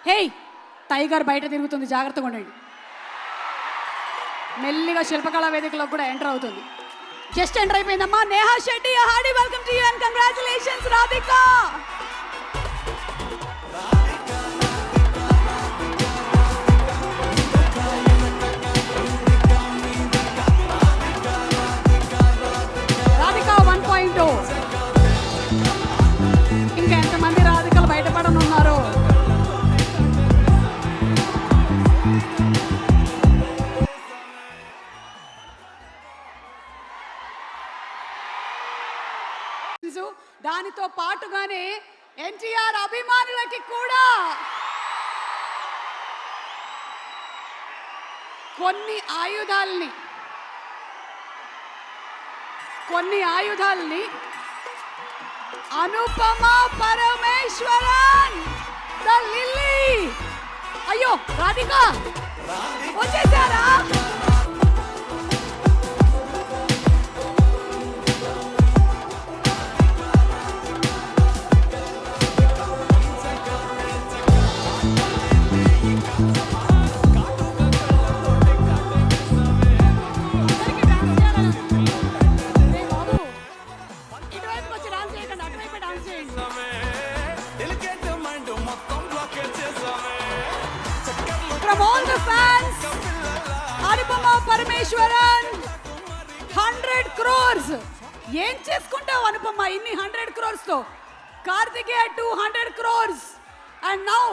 హే tiger బయట తిరుగుతుంది, జాగ్రత్తగా ఉండండి. మెల్లిగా శిల్పకళా వేదికలోకి కూడా ఎంటర్ అవుతుంది. జస్ట్ ఎంటర్ అయిపోయిందమ్మా. Neha Shetty, hearty welcome to you and congratulations Radhika. Radhika 1.0. ఇంకా ఎంతమంది రాధికలు బయటపడనున్నారు? దానితో పాటుగానే ఎన్టీఆర్ అభిమానులకి కూడా కొన్ని ఆయుధాల్ని అనుపమ పరమేశ్వరన్ ద లిల్లీ. అయ్యో రాధిక వచ్చేసారా? From all the fans, Anupama Parameshwaran, 100 crores. ఏం చేసుకుంటావు అనుపమ ఇన్ని 100 crores తో? కార్తికేయ 200 crores. And now